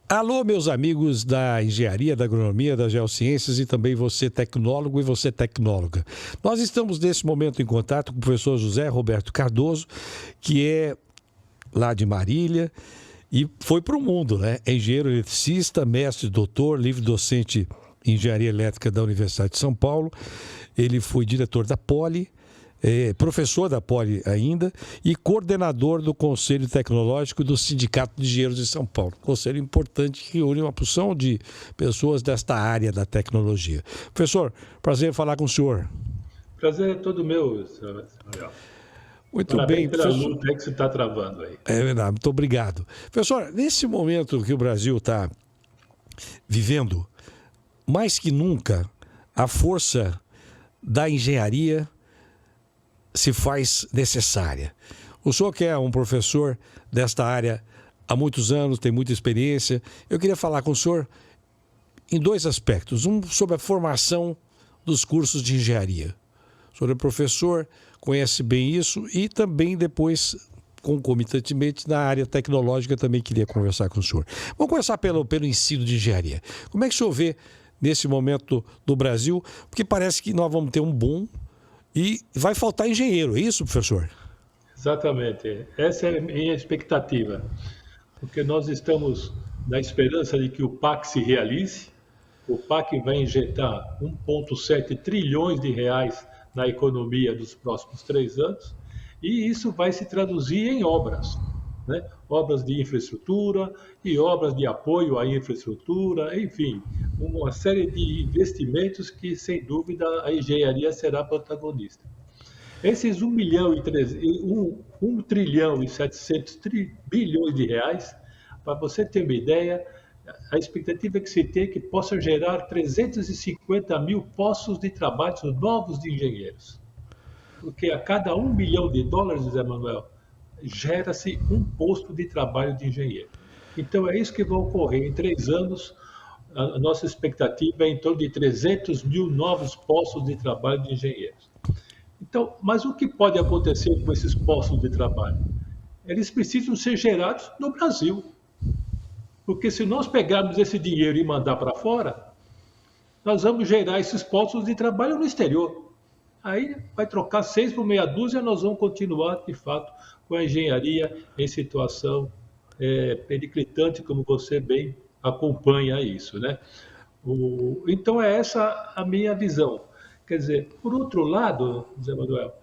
Alô, meus amigos da engenharia, da agronomia, das geociências e também você tecnólogo e você tecnóloga. Nós estamos nesse momento em contato com o professor José Roberto Cardoso, que é lá de Marília e foi para o mundo, né? É engenheiro eletricista, mestre, doutor, livre-docente em engenharia elétrica da Universidade de São Paulo. Ele foi diretor da Poli, professor da Poli ainda e coordenador do Conselho Tecnológico do Sindicato de Engenheiros de São Paulo. Conselho importante que reúne uma porção de pessoas desta área da tecnologia. Professor, prazer em falar com o senhor. Prazer é todo meu, senhor Samuel. Muito Parabéns bem, pela professor. luta aí que você está travando aí. É verdade, muito obrigado. Professor, nesse momento que o Brasil está vivendo, mais que nunca, a força da engenharia se faz necessária. O senhor que é um professor desta área há muitos anos, tem muita experiência, eu queria falar com o senhor em dois aspectos. Um sobre a formação dos cursos de engenharia. O senhor é professor, conhece bem isso e também depois, concomitantemente, na área tecnológica também queria conversar com o senhor. Vamos começar pelo ensino de engenharia. Como é que o senhor vê nesse momento do Brasil? Porque parece que nós vamos ter um boom e vai faltar engenheiro, é isso, professor? Exatamente. Essa é a minha expectativa. Porque nós estamos na esperança de que o PAC se realize. O PAC vai injetar 1,7 trilhões de reais na economia dos próximos 3 anos. E isso vai se traduzir em obras, né? Obras de infraestrutura e obras de apoio à infraestrutura, enfim, uma série de investimentos que, sem dúvida, a engenharia será protagonista. Esses 1 trilhão e 700 bilhões de reais, para você ter uma ideia, a expectativa que se tem é que possa gerar 350 mil postos de trabalho novos de engenheiros. Porque a cada US$ 1 bilhão, José Manuel, gera-se um posto de trabalho de engenheiro. Então, é isso que vai ocorrer. Em 3 anos, a nossa expectativa é em torno de 300 mil novos postos de trabalho de engenheiros. Então, mas o que pode acontecer com esses postos de trabalho? Eles precisam ser gerados no Brasil. Porque se nós pegarmos esse dinheiro e mandar para fora, nós vamos gerar esses postos de trabalho no exterior. Aí vai trocar 6 por meia dúzia, nós vamos continuar, de fato, com a engenharia em situação periclitante, como você bem acompanha isso, né? Então, é essa a minha visão. Quer dizer, por outro lado, Zé Manuel,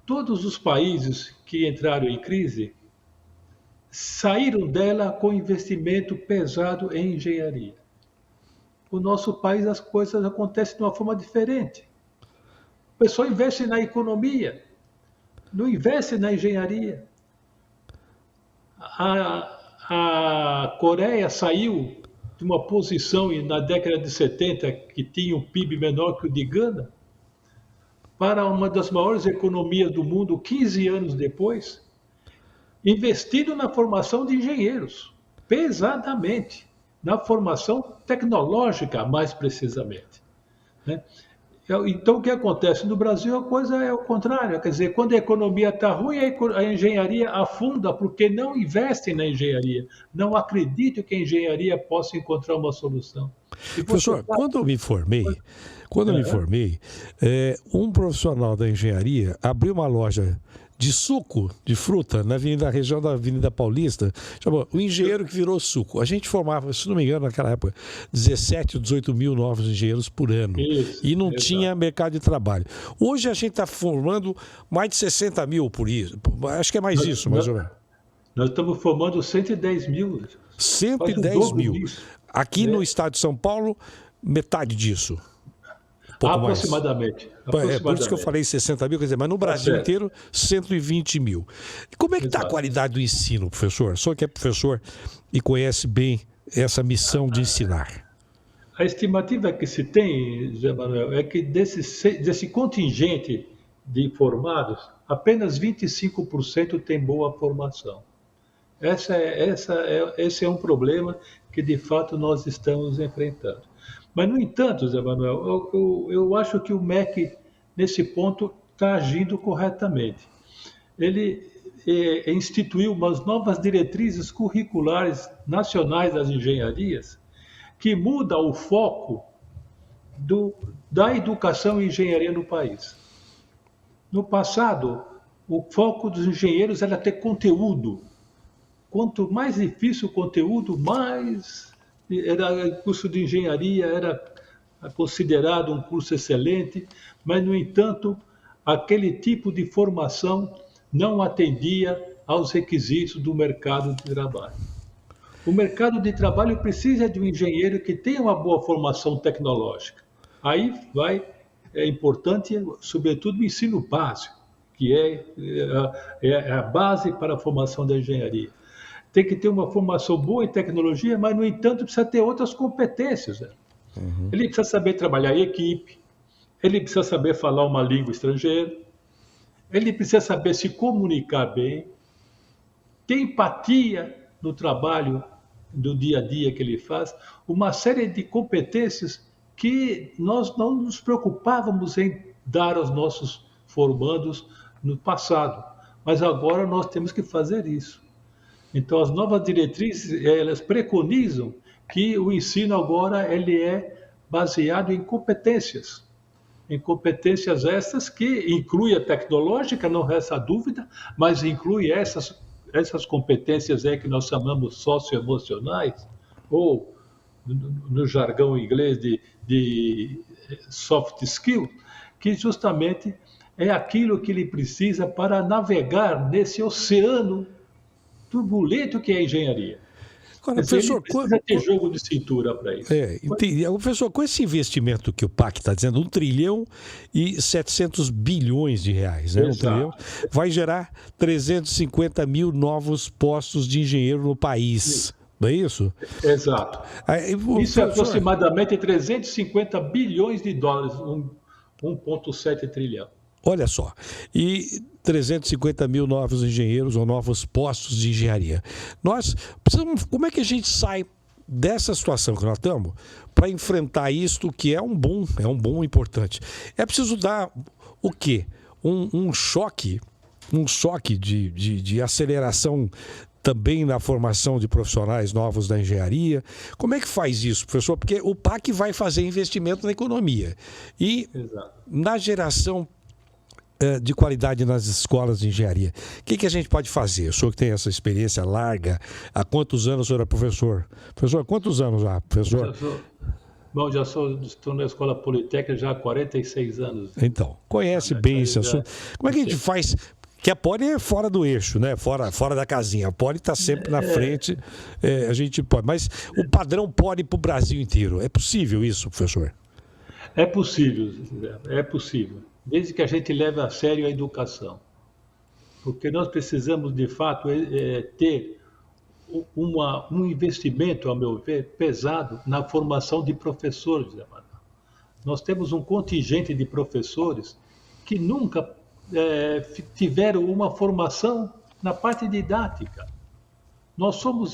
todos os países que entraram em crise saíram dela com investimento pesado em engenharia. No nosso país, as coisas acontecem de uma forma diferente. O pessoal investe na economia, não investe na engenharia. A Coreia saiu de uma posição na década de 70 que tinha um PIB menor que o de Gana para uma das maiores economias do mundo 15 anos depois, investindo na formação de engenheiros, pesadamente, na formação tecnológica, mais precisamente, né? Então, o que acontece no Brasil, a coisa é o contrário. Quer dizer, quando a economia está ruim, a engenharia afunda porque não investem na engenharia, não acreditam que a engenharia possa encontrar uma solução. E você Professor, quando eu me formei, um profissional da engenharia abriu uma loja de suco de fruta na região da Avenida Paulista, chamou o engenheiro que virou suco. A gente formava, se não me engano, naquela época, 17 ou 18 mil novos engenheiros por ano. Isso, e não exato. Tinha mercado de trabalho. Hoje a gente está formando mais de 60 mil por isso. Acho que é mais isso, mais ou menos. Nós estamos formando 110 mil. 110 mil. Disso, aqui no estado de São Paulo, metade disso. Aproximadamente. Por isso que eu falei 60 mil, quer dizer, mas no Brasil inteiro, 120 mil. E como é que está a qualidade do ensino, professor? O senhor que é professor e conhece bem essa missão de ensinar. A estimativa que se tem, José Manuel, é que desse contingente de formados, apenas 25% tem boa formação. Esse é um problema que, de fato, nós estamos enfrentando. Mas, no entanto, Zé Manuel, eu acho que o MEC, nesse ponto, está agindo corretamente. Ele instituiu umas novas diretrizes curriculares nacionais das engenharias que muda o foco da educação e engenharia no país. No passado, o foco dos engenheiros era ter conteúdo. Quanto mais difícil o conteúdo, mais era o curso de engenharia era considerado um curso excelente, mas, no entanto, aquele tipo de formação não atendia aos requisitos do mercado de trabalho. O mercado de trabalho precisa de um engenheiro que tenha uma boa formação tecnológica. Aí é importante, sobretudo, o ensino básico, que é a base para a formação da engenharia. Tem que ter uma formação boa em tecnologia, mas, no entanto, precisa ter outras competências. Né? Uhum. Ele precisa saber trabalhar em equipe, ele precisa saber falar uma língua estrangeira, ele precisa saber se comunicar bem, ter empatia no trabalho do dia a dia que ele faz, uma série de competências que nós não nos preocupávamos em dar aos nossos formandos no passado, mas agora nós temos que fazer isso. Então, as novas diretrizes, elas preconizam que o ensino agora ele é baseado em competências essas que inclui a tecnológica, não resta dúvida, mas inclui essas competências que nós chamamos socioemocionais, ou no jargão inglês de soft skill, que justamente é aquilo que ele precisa para navegar nesse oceano turbulento que é a engenharia. Agora, professor, ele precisa ter jogo de cintura para isso. Professor, com esse investimento que o PAC está dizendo, 1 trilhão e 700 bilhões de reais, né? 1 trilhão, vai gerar 350 mil novos postos de engenheiro no país. Não é isso? Exato. Isso é aproximadamente 350 bilhões de dólares, 1,7 trilhão. Olha só, e 350 mil novos engenheiros ou novos postos de engenharia. Nós precisamos, como é que a gente sai dessa situação que nós estamos para enfrentar isto que é um boom importante? É preciso dar o quê? Um choque de aceleração também na formação de profissionais novos da engenharia. Como é que faz isso, professor? Porque o PAC vai fazer investimento na economia e na geração de qualidade nas escolas de engenharia. O que a gente pode fazer? O senhor que tem essa experiência larga, há quantos anos o senhor é professor? Professor, há quantos anos já, professor? Bom, estou na Escola Politécnica já há 46 anos. Então, conhece bem esse assunto. Como é que a gente faz? Que a Poli é fora do eixo, né? Fora da casinha. A Poli está sempre na frente, a gente pode. Mas o padrão Poli para o Brasil inteiro. É possível isso, professor? É possível. Desde que a gente leve a sério a educação. Porque nós precisamos, de fato, ter um investimento, ao meu ver, pesado na formação de professores. Nós temos um contingente de professores que nunca tiveram uma formação na parte didática. Nós somos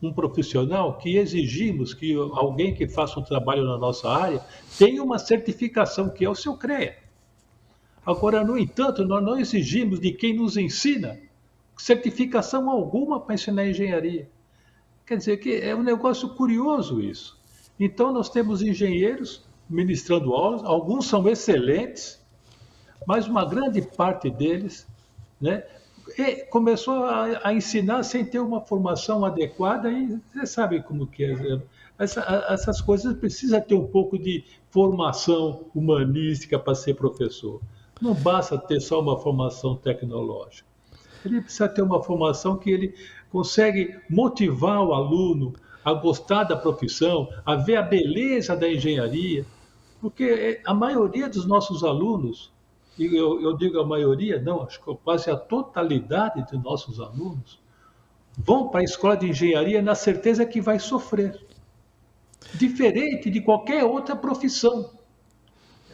um profissional que exigimos que alguém que faça um trabalho na nossa área tenha uma certificação, que é o seu CREA. Agora, no entanto, nós não exigimos de quem nos ensina certificação alguma para ensinar engenharia. Quer dizer que é um negócio curioso isso. Então, nós temos engenheiros ministrando aulas, alguns são excelentes, mas uma grande parte deles, né, começou a ensinar sem ter uma formação adequada e você sabe como que é. Essas coisas precisam ter um pouco de formação humanística para ser professor. Não basta ter só uma formação tecnológica. Ele precisa ter uma formação que ele consegue motivar o aluno a gostar da profissão, a ver a beleza da engenharia, porque a maioria dos nossos alunos, e eu digo a maioria, não, acho que quase a totalidade dos nossos alunos, vão para a escola de engenharia na certeza que vai sofrer. Diferente de qualquer outra profissão.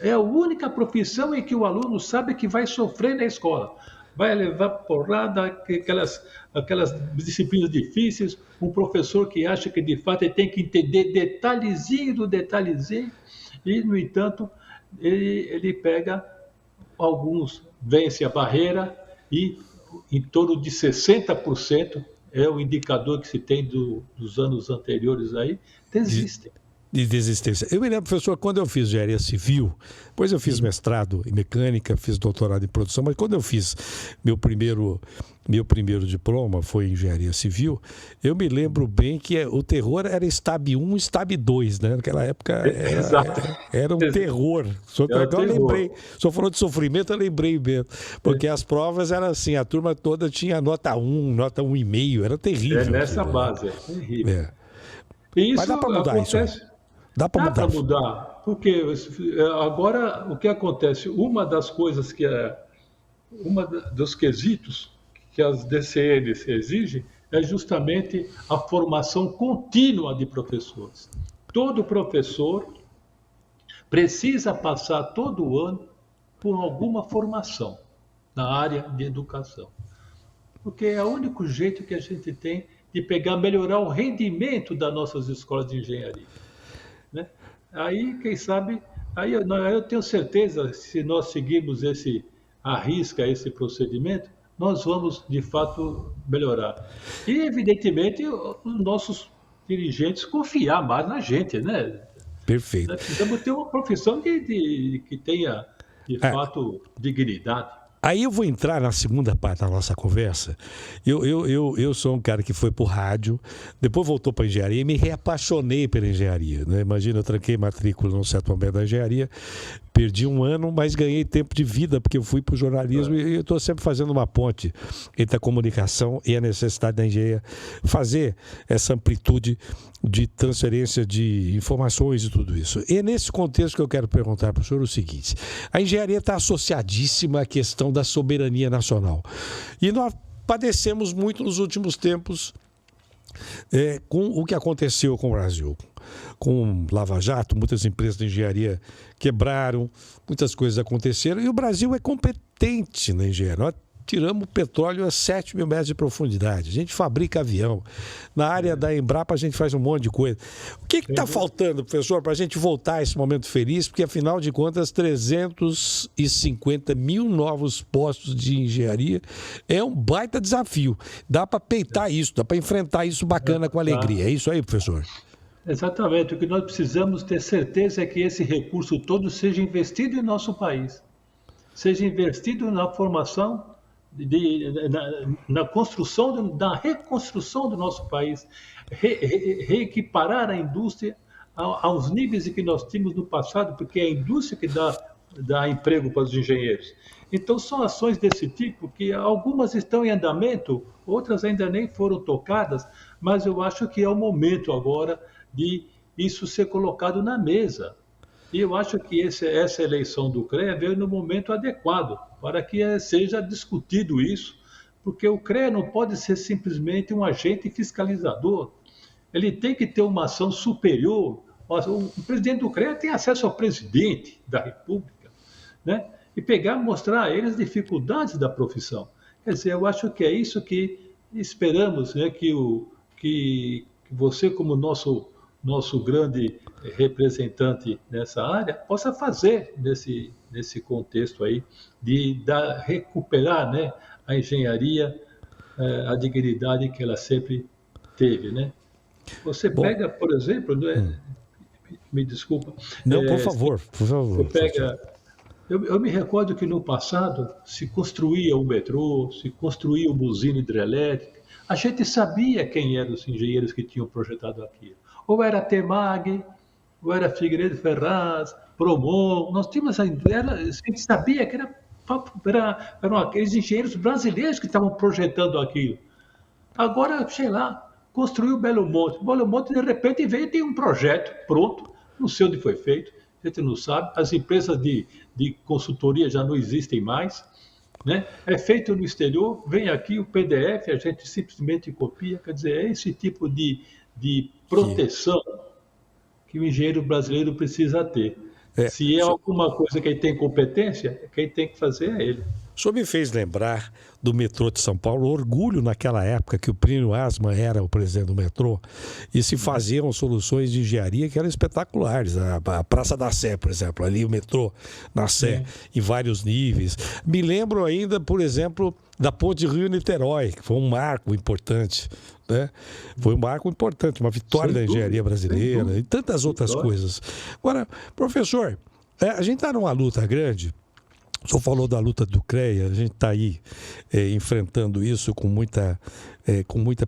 É a única profissão em que o aluno sabe que vai sofrer na escola. Vai levar porrada, aquelas disciplinas difíceis, um professor que acha que de fato ele tem que entender detalhezinho do detalhezinho, e, no entanto, ele pega alguns, vence a barreira e em torno de 60% é o indicador que se tem dos anos anteriores aí, desistem. De desistência. Eu me lembro, professor, quando eu fiz engenharia civil, depois eu fiz mestrado em mecânica, fiz doutorado em produção, mas quando eu fiz meu primeiro diploma, foi em engenharia civil, eu me lembro bem que o terror era STAB 1 e STAB 2, né? Naquela época era um terror. Agora eu lembrei, o senhor falou de sofrimento, eu lembrei mesmo, porque as provas eram assim, a turma toda tinha nota 1, nota 1,5, era terrível. É nessa base, é terrível. E isso mas dá para mudar acontece. isso. Dá para mudar, porque agora o que acontece, uma das coisas dos quesitos que as DCNs exigem é justamente a formação contínua de professores. Todo professor precisa passar todo ano por alguma formação na área de educação, porque é o único jeito que a gente tem de melhorar o rendimento das nossas escolas de engenharia. Né? Aí, quem sabe, aí eu tenho certeza, se nós seguirmos esse procedimento, nós vamos, de fato, melhorar. E, evidentemente, os nossos dirigentes confiar mais na gente, né? Perfeito. Nós precisamos ter uma profissão que tenha, de fato, dignidade. Aí eu vou entrar na segunda parte da nossa conversa. Eu sou um cara que foi para o rádio, depois voltou para a engenharia e me reapaixonei pela engenharia. Né? Imagina, eu tranquei matrícula no certo momento da engenharia, perdi um ano, mas ganhei tempo de vida, porque eu fui para o jornalismo e eu estou sempre fazendo uma ponte entre a comunicação e a necessidade da engenharia fazer essa amplitude de transferência de informações e tudo isso. E é nesse contexto que eu quero perguntar para o senhor o seguinte: a engenharia está associadíssima à questão da soberania nacional. E nós padecemos muito nos últimos tempos com o que aconteceu com o Brasil. Com Lava Jato, muitas empresas de engenharia quebraram, muitas coisas aconteceram, e o Brasil é competente na engenharia. Nós tiramos petróleo a 7 mil metros de profundidade, a gente fabrica avião. Na área da Embrapa a gente faz um monte de coisa. O que está faltando, professor, para a gente voltar a esse momento feliz? Porque, afinal de contas, 350 mil novos postos de engenharia é um baita desafio. Dá para peitar isso, dá para enfrentar isso bacana com alegria. É isso aí, professor? Exatamente. O que nós precisamos ter certeza é que esse recurso todo seja investido em nosso país. Seja investido na formação, na construção, na reconstrução do nosso país. Reequiparar a indústria aos níveis que nós tínhamos no passado, porque é a indústria que dá emprego para os engenheiros. Então, são ações desse tipo que algumas estão em andamento, outras ainda nem foram tocadas, mas eu acho que é o momento agora de isso ser colocado na mesa. E eu acho que essa eleição do CREA veio no momento adequado para que seja discutido isso, porque o CREA não pode ser simplesmente um agente fiscalizador. Ele tem que ter uma ação superior. O presidente do CREA tem acesso ao presidente da República, né? E mostrar a ele as dificuldades da profissão. Quer dizer, eu acho que é isso que esperamos, né, que você, como nosso grande representante nessa área, possa fazer nesse contexto aí de recuperar, né, a engenharia, a dignidade que ela sempre teve, né? Você pega, por exemplo, né, me desculpa. Não, por favor. Você pega. Eu me recordo que no passado se construía o metrô, se construía uma usina hidrelétrica. A gente sabia quem eram os engenheiros que tinham projetado aquilo. Ou era Temag, ou era Figueiredo Ferraz, Promon. Nós tínhamos a gente sabia que eram aqueles engenheiros brasileiros que estavam projetando aquilo. Agora, sei lá, construiu Belo Monte. Belo Monte, de repente, veio e tem um projeto pronto, não sei onde foi feito, a gente não sabe. As empresas de consultoria já não existem mais, né? É feito no exterior, vem aqui o PDF, a gente simplesmente copia. Quer dizer, é esse tipo de proteção que o engenheiro brasileiro precisa ter. Se é alguma coisa que ele tem competência, quem tem que fazer é ele. O senhor me fez lembrar do metrô de São Paulo, orgulho naquela época que o Plínio Asman era o presidente do metrô e se faziam soluções de engenharia que eram espetaculares. A Praça da Sé, por exemplo, ali o metrô na Sé, em vários níveis. Me lembro ainda, por exemplo, da Ponte Rio-Niterói, que foi um marco importante. Né? Foi um marco importante, uma vitória da engenharia brasileira e tantas outras coisas. Agora, professor, a gente está numa luta grande. O senhor falou da luta do CREA, a gente está aí enfrentando isso com muita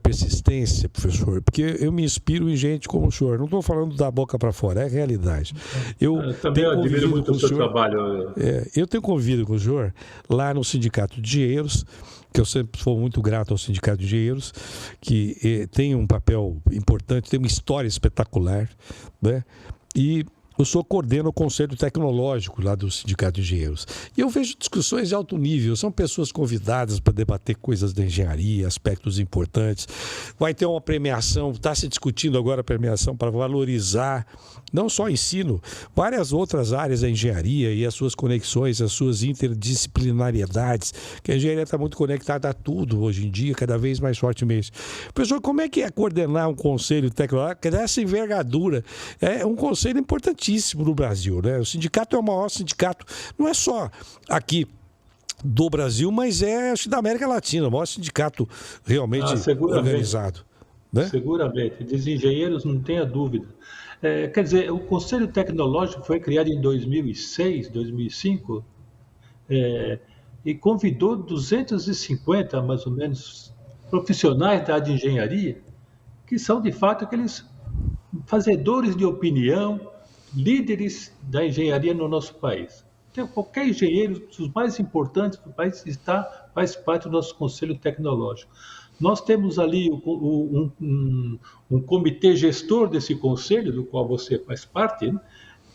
persistência, professor, porque eu me inspiro em gente como o senhor. Não estou falando da boca para fora, é a realidade. Eu também admiro muito o seu trabalho. Eu tenho convivido com o senhor lá no Sindicato de Engenheiros, que eu sempre sou muito grato ao Sindicato de Engenheiros, que tem um papel importante, tem uma história espetacular, né? E o senhor coordena o Conselho Tecnológico lá do Sindicato de Engenheiros. E eu vejo discussões de alto nível, são pessoas convidadas para debater coisas da engenharia, aspectos importantes. Vai ter uma premiação, está se discutindo agora a premiação para valorizar, não só ensino, várias outras áreas da engenharia e as suas conexões, as suas interdisciplinariedades, que a engenharia está muito conectada a tudo hoje em dia, cada vez mais fortemente. Professor, como é que é coordenar um Conselho Tecnológico dessa envergadura? É um conselho importantíssimo no Brasil, né? O sindicato é o maior sindicato, não é só aqui do Brasil, mas acho, da América Latina, o maior sindicato realmente organizado. Né? Seguramente, dos engenheiros não tenha dúvida. Quer dizer, o Conselho Tecnológico foi criado em 2006, 2005, e convidou 250, mais ou menos, profissionais da área de engenharia, que são, de fato, aqueles fazedores de opinião, líderes da engenharia no nosso país. Então, qualquer engenheiro, dos mais importantes do país, faz parte do nosso Conselho Tecnológico. Nós temos ali um comitê gestor desse conselho, do qual você faz parte, né?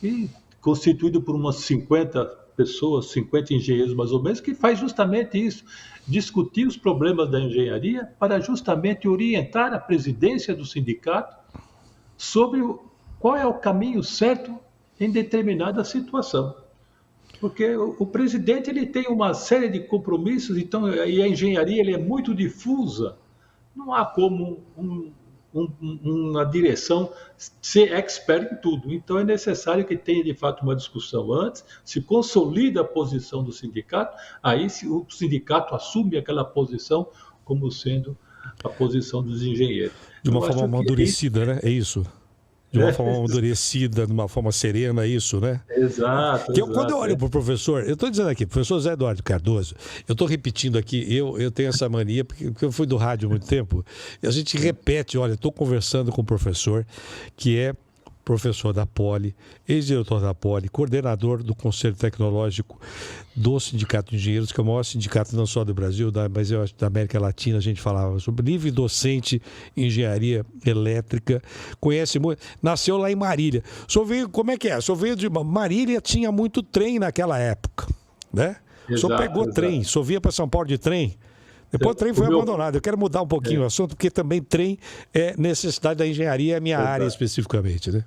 E constituído por umas 50 pessoas, 50 engenheiros mais ou menos, que faz justamente isso, discutir os problemas da engenharia para justamente orientar a presidência do sindicato sobre qual é o caminho certo em determinada situação. Porque o presidente ele tem uma série de compromissos, então, e a engenharia ele é muito difusa. Não há como uma direção ser expert em tudo. Então, é necessário que tenha, de fato, uma discussão antes, se consolida a posição do sindicato, aí o sindicato assume aquela posição como sendo a posição dos engenheiros. De uma forma amadurecida, né? É isso? De uma forma amadurecida, de uma forma serena, isso, né? Exato. Quando eu olho para o professor, eu estou dizendo aqui, professor Zé Eduardo Cardoso, eu estou repetindo aqui, eu tenho essa mania, porque eu fui do rádio há muito tempo, e a gente repete, olha, estou conversando com o professor, que é professor da Poli, ex-diretor da Poli, coordenador do Conselho Tecnológico do Sindicato de Engenheiros, que é o maior sindicato não só do Brasil, mas eu acho da América Latina. A gente falava sobre livre docente em engenharia elétrica, conhece muito, nasceu lá em Marília. O senhor veio, como é que é? O senhor veio de Marília, tinha muito trem naquela época, né? O senhor pegou trem, o senhor vinha para São Paulo de trem. Depois o trem foi abandonado. Eu quero mudar um pouquinho o assunto, porque também trem é necessidade da engenharia, é a minha área especificamente, né?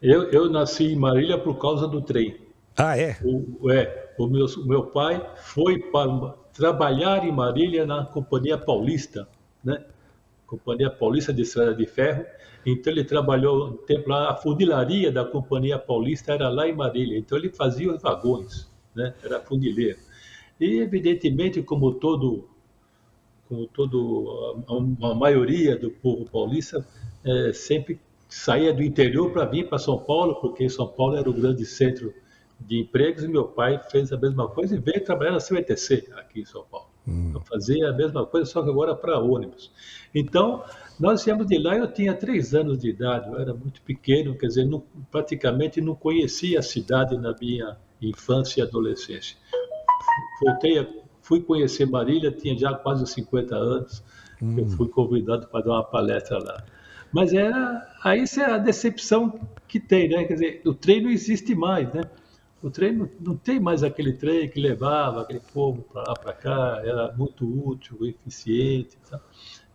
Eu nasci em Marília por causa do trem. Ah, é? O meu pai foi para trabalhar em Marília na Companhia Paulista, né? Companhia Paulista de Estrada de Ferro. Então ele trabalhou um tempo lá, a funilaria da Companhia Paulista era lá em Marília. Então ele fazia os vagões, né? Era funileiro. E, evidentemente, como a maioria do povo paulista, sempre saía do interior para vir para São Paulo, porque São Paulo era o grande centro de empregos, e meu pai fez a mesma coisa e veio trabalhar na CMTC, aqui em São Paulo. Então, fazia a mesma coisa, só que agora para ônibus. Então, nós viemos de lá, eu tinha 3 anos de idade, eu era muito pequeno, quer dizer, praticamente não conhecia a cidade na minha infância e adolescência. Fui conhecer Marília, tinha já quase 50 anos, eu fui convidado para dar uma palestra lá. Mas aí é a decepção que tem, né? Quer dizer, o trem não existe mais, né? O trem não tem mais aquele trem que levava aquele povo para lá, para cá, era muito útil, eficiente. Tá?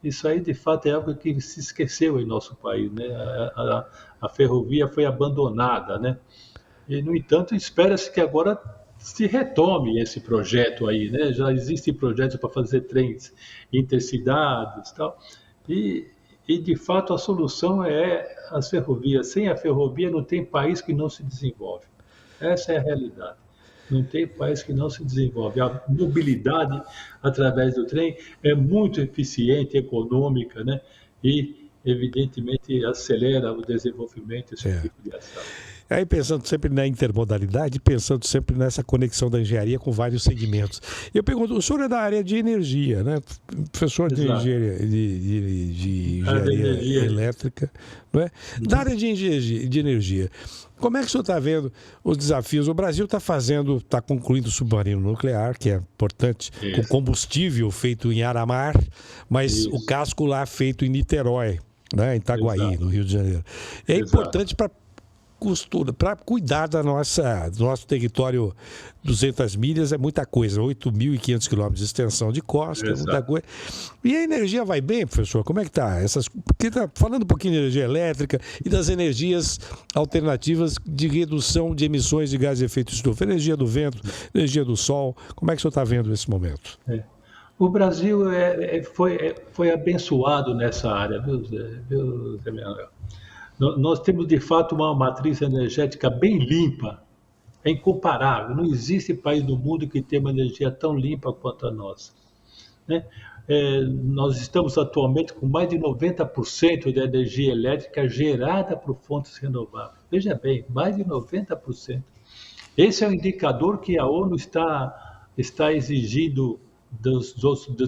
Isso aí, de fato, é algo que se esqueceu em nosso país, né? A ferrovia foi abandonada, né? E, no entanto, espera-se que agora se retome esse projeto aí, né? Já existem projetos para fazer trens intercidades e tal, e de fato a solução é as ferrovias. Sem a ferrovia não tem país que não se desenvolve. Essa é a realidade. Não tem país que não se desenvolve. A mobilidade através do trem é muito eficiente, econômica, né? E, evidentemente, acelera o desenvolvimento desse tipo de ação. Aí pensando sempre na intermodalidade, pensando sempre nessa conexão da engenharia com vários segmentos. Eu pergunto, o senhor é da área de energia, né? Professor de engenharia, de engenharia elétrica, não é? Da área de energia. Como é que o senhor está vendo os desafios? O Brasil está concluindo o submarino nuclear, que é importante, com combustível feito em Aramar, mas o casco lá feito em Niterói, né? Em Itaguaí, no Rio de Janeiro. É importante para cuidar do nosso território. 200 milhas é muita coisa, 8.500 quilômetros de extensão de costa, é muita coisa. E a energia vai bem, professor? Como é que está? Porque está falando um pouquinho de energia elétrica e das energias alternativas de redução de emissões de gases de efeito estufa, energia do vento, energia do sol. Como é que o senhor está vendo esse momento? O Brasil foi abençoado nessa área, viu, Zé Manuel? Nós temos, de fato, uma matriz energética bem limpa, é incomparável. Não existe país do mundo que tenha uma energia tão limpa quanto a nossa, né? Nós estamos atualmente com mais de 90% da energia elétrica gerada por fontes renováveis. Veja bem, mais de 90%. Esse é um indicador que a ONU está exigindo dos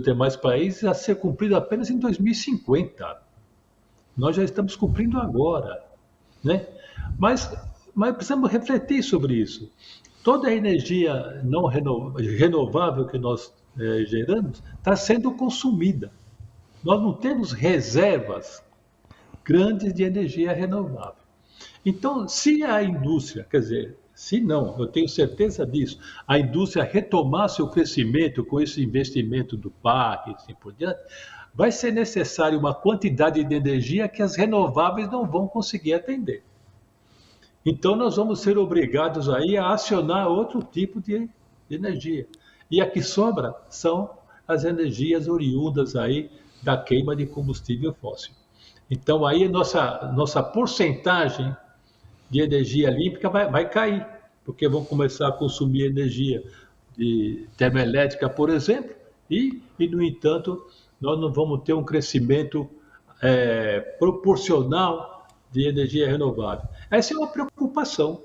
demais países a ser cumprido apenas em 2050. Nós já estamos cumprindo agora, né? Mas precisamos refletir sobre isso. Toda a energia não renovável que nós geramos está sendo consumida. Nós não temos reservas grandes de energia renovável. Então, se a indústria, quer dizer, se não, eu tenho certeza disso, a indústria retomar seu crescimento com esse investimento do PAC e assim por diante, vai ser necessário uma quantidade de energia que as renováveis não vão conseguir atender. Então, nós vamos ser obrigados aí a acionar outro tipo de energia. E a que sobra são as energias oriundas aí da queima de combustível fóssil. Então, aí nossa porcentagem de energia limpa vai cair, porque vão começar a consumir energia de termoelétrica, por exemplo, e no entanto, nós não vamos ter um crescimento proporcional de energia renovável. Essa é uma preocupação,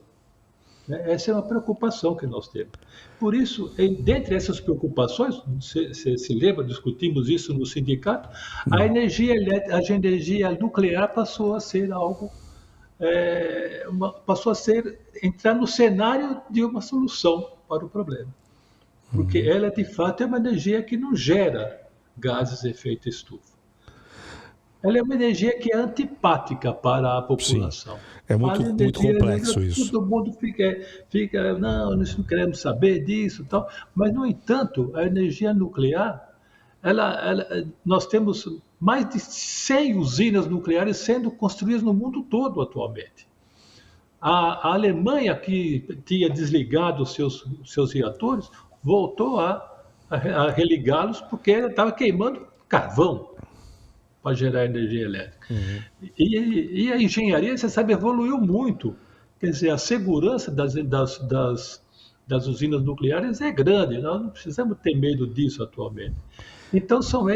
né? Essa é uma preocupação que nós temos. Por isso, dentre essas preocupações, você se lembra, discutimos isso no sindicato, a energia nuclear passou a ser algo, entrar no cenário de uma solução para o problema. Porque ela, de fato, é uma energia que não gera gases de efeito estufa. Ela é uma energia que é antipática para a população. Sim, é muito complexo isso. Todo mundo fica, nós não queremos saber disso, tal. Mas, no entanto, a energia nuclear, nós temos mais de 100 usinas nucleares sendo construídas no mundo todo atualmente. A Alemanha, que tinha desligado os seus reatores, voltou a religá-los porque ela estava queimando carvão para gerar energia elétrica. E a engenharia, você sabe, evoluiu muito. Quer dizer, a segurança das usinas nucleares é grande. Nós não precisamos ter medo disso atualmente. Então, são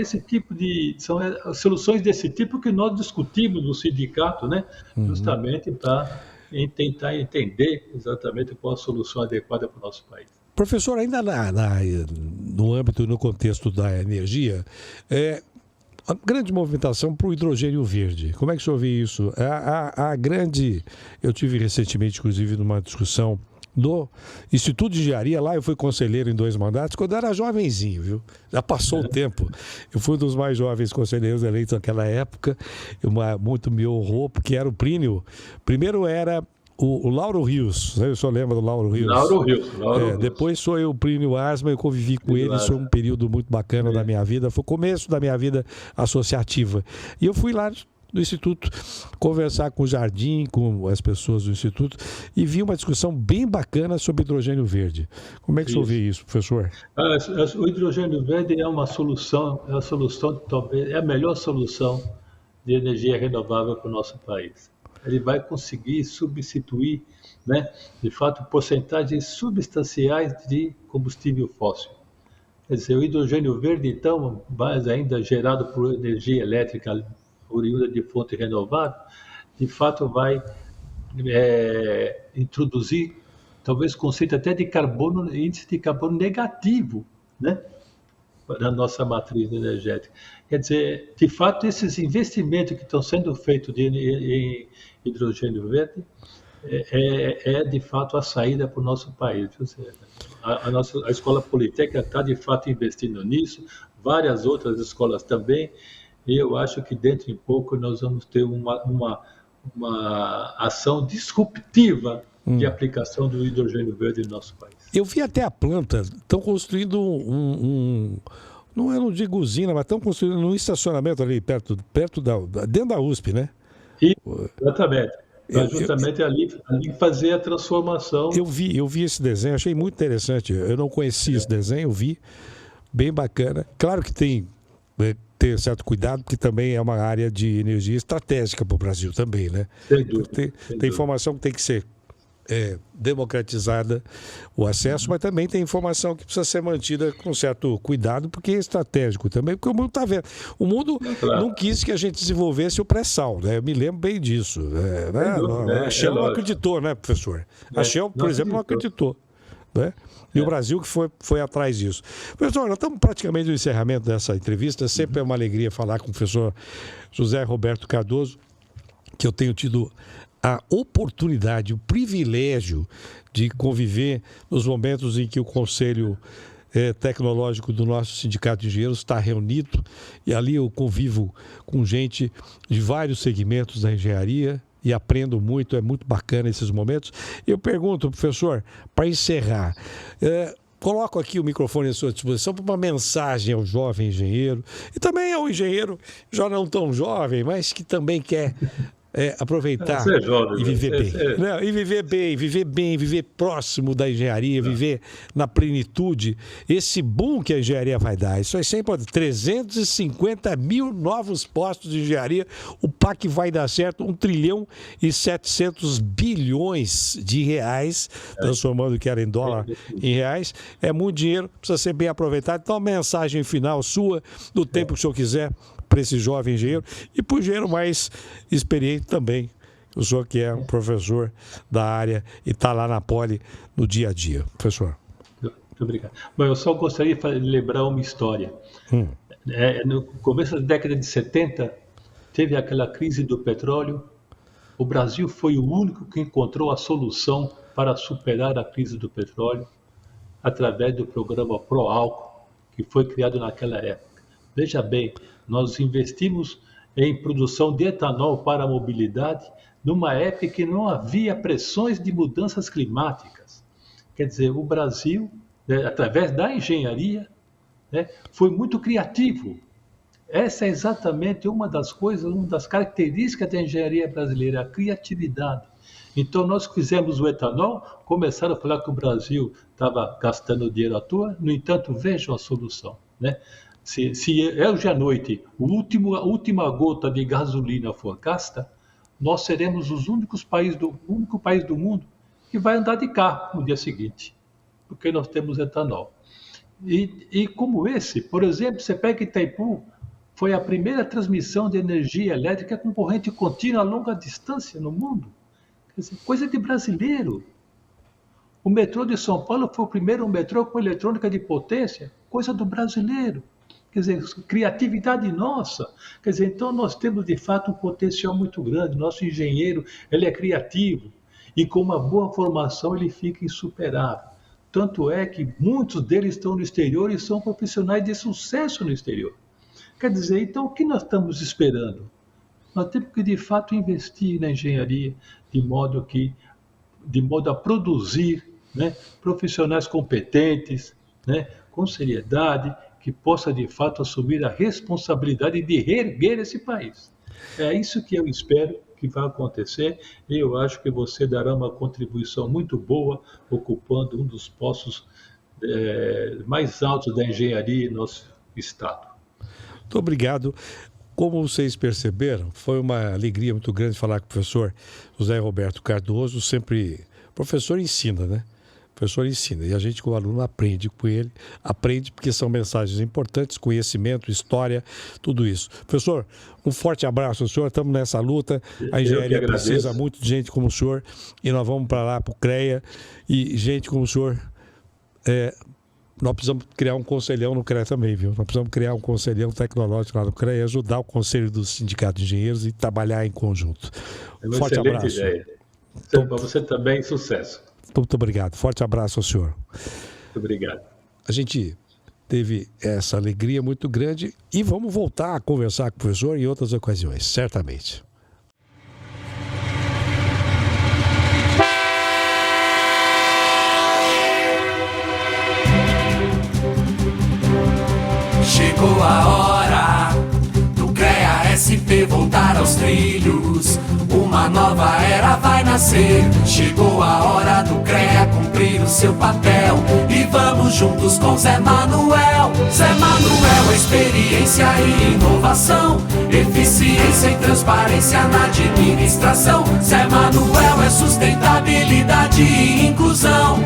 soluções desse tipo que nós discutimos no sindicato, né? Justamente para tentar entender exatamente qual a solução adequada para o nosso país. Professor, ainda no âmbito e no contexto da energia, a grande movimentação para o hidrogênio verde. Como é que o senhor vê isso? Eu tive recentemente, inclusive, numa discussão do Instituto de Engenharia, lá eu fui conselheiro em 2 mandatos, quando eu era jovenzinho, viu? Já passou o tempo. Eu fui um dos mais jovens conselheiros eleitos naquela época, muito me honrou, porque era o Plínio. Primeiro era o Lauro Rios, né? O senhor lembra do Lauro Rios? Lauro Rios. Depois sou eu, o Plínio Asma, eu convivi com ele, isso foi um período muito bacana da minha vida, foi o começo da minha vida associativa. E eu fui lá do Instituto, conversar com o Jardim, com as pessoas do Instituto, e vi uma discussão bem bacana sobre hidrogênio verde. Como é que o senhor vê isso, professor? O hidrogênio verde é uma solução, talvez, é a melhor solução de energia renovável para o nosso país. Ele vai conseguir substituir, né, de fato, porcentagens substanciais de combustível fóssil. Quer dizer, o hidrogênio verde, então, mais ainda gerado por energia elétrica oriunda de fonte renovável, de fato vai introduzir, talvez, conceito até de carbono, índice de carbono negativo, né, na nossa matriz energética. Quer dizer, de fato, esses investimentos que estão sendo feitos em hidrogênio verde de fato a saída para o nosso país. A Escola Politécnica está de fato investindo nisso, várias outras escolas também, e eu acho que dentro de pouco nós vamos ter uma ação disruptiva de aplicação do hidrogênio verde no nosso país. Eu vi até a planta, estão construindo não é, não digo usina, mas estão construindo um estacionamento ali dentro da USP, né? Exatamente. Para justamente ali fazer a transformação. Eu vi esse desenho, achei muito interessante. Eu não conhecia esse desenho, eu vi, bem bacana. Claro que tem ter certo cuidado, porque também é uma área de energia estratégica para o Brasil também, né? Sem dúvida. Tem informação que tem que ser democratizada o acesso, mas também tem informação que precisa ser mantida com certo cuidado, porque é estratégico também, porque o mundo está vendo. O mundo não quis que a gente desenvolvesse o pré-sal, né? Eu me lembro bem disso. A Shell não acreditou, né, professor? A Shell, por exemplo, não acreditou. Né? E o Brasil que foi atrás disso. Professor, nós estamos praticamente no encerramento dessa entrevista. Sempre é uma alegria falar com o professor José Roberto Cardoso, que eu tenho tido a oportunidade, o privilégio de conviver nos momentos em que o Conselho Tecnológico do nosso Sindicato de Engenheiros está reunido, e ali eu convivo com gente de vários segmentos da engenharia e aprendo muito, é muito bacana esses momentos. Eu pergunto, professor, para encerrar, coloco aqui o microfone à sua disposição para uma mensagem ao jovem engenheiro e também ao engenheiro já não tão jovem, mas que também quer aproveitar e viver bem. Não, e viver bem, viver próximo da engenharia, viver na plenitude. Esse boom que a engenharia vai dar, isso aí sempre pode. 350 mil novos postos de engenharia, o PAC vai dar certo, 1 trilhão e 700 bilhões de reais, transformando o que era em dólar em reais. É muito dinheiro, precisa ser bem aproveitado. Então, a mensagem final sua, do tempo que o senhor quiser, para esse jovem engenheiro e para o engenheiro mais experiente também, o senhor que é um professor da área e está lá na Poli no dia a dia. Professor. Muito obrigado. Bom, eu só gostaria de lembrar uma história. No começo da década de 70, teve aquela crise do petróleo. O Brasil foi o único que encontrou a solução para superar a crise do petróleo através do programa Proálcool, que foi criado naquela época. Veja bem, nós investimos em produção de etanol para a mobilidade numa época que não havia pressões de mudanças climáticas. Quer dizer, o Brasil, através da engenharia, foi muito criativo. Essa é exatamente uma das coisas, uma das características da engenharia brasileira, a criatividade. Então, nós fizemos o etanol, começaram a falar que o Brasil estava gastando dinheiro à toa, no entanto, vejam a solução, né? Se hoje à noite a última gota de gasolina for gasta, nós seremos o único país do mundo que vai andar de carro no dia seguinte, porque nós temos etanol. E como esse, por exemplo, você pega Itaipu, foi a primeira transmissão de energia elétrica com corrente contínua a longa distância no mundo. Quer dizer, coisa de brasileiro. O metrô de São Paulo foi o primeiro metrô com eletrônica de potência, coisa do brasileiro. Quer dizer, criatividade nossa. Quer dizer, então nós temos de fato um potencial muito grande. Nosso engenheiro, ele é criativo e com uma boa formação ele fica insuperável. Tanto é que muitos deles estão no exterior e são profissionais de sucesso no exterior. Quer dizer, então o que nós estamos esperando? Nós temos que de fato investir na engenharia de modo a produzir, né, profissionais competentes, né, com seriedade, que possa, de fato, assumir a responsabilidade de reerguer esse país. É isso que eu espero que vai acontecer, e eu acho que você dará uma contribuição muito boa, ocupando um dos postos mais altos da engenharia em nosso estado. Muito obrigado. Como vocês perceberam, foi uma alegria muito grande falar com o professor José Roberto Cardoso. Sempre, professor ensina, né? O professor ensina, e a gente como aluno aprende com ele, aprende porque são mensagens importantes, conhecimento, história, tudo isso. Professor, um forte abraço ao senhor, estamos nessa luta, a engenharia precisa muito de gente como o senhor, e nós vamos para lá, para o CREA, e gente como o senhor, nós precisamos criar um conselhão no CREA também, viu? Nós precisamos criar um conselhão tecnológico lá no CREA e ajudar o Conselho do Sindicato de Engenheiros e trabalhar em conjunto. É uma forte abraço. Ideia. Para você também, sucesso. Muito obrigado. Forte abraço ao senhor. Muito obrigado. A gente teve essa alegria muito grande e vamos voltar a conversar com o professor em outras ocasiões, certamente. Chegou a hora do CREA-SP voltar aos trilhos. Uma nova era vai nascer. Chegou a hora do CREA cumprir o seu papel. E vamos juntos com Zé Manuel. Zé Manuel, experiência e inovação, eficiência e transparência na administração. Zé Manuel é sustentabilidade e inclusão,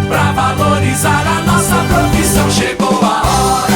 pra valorizar a nossa profissão. Chegou a hora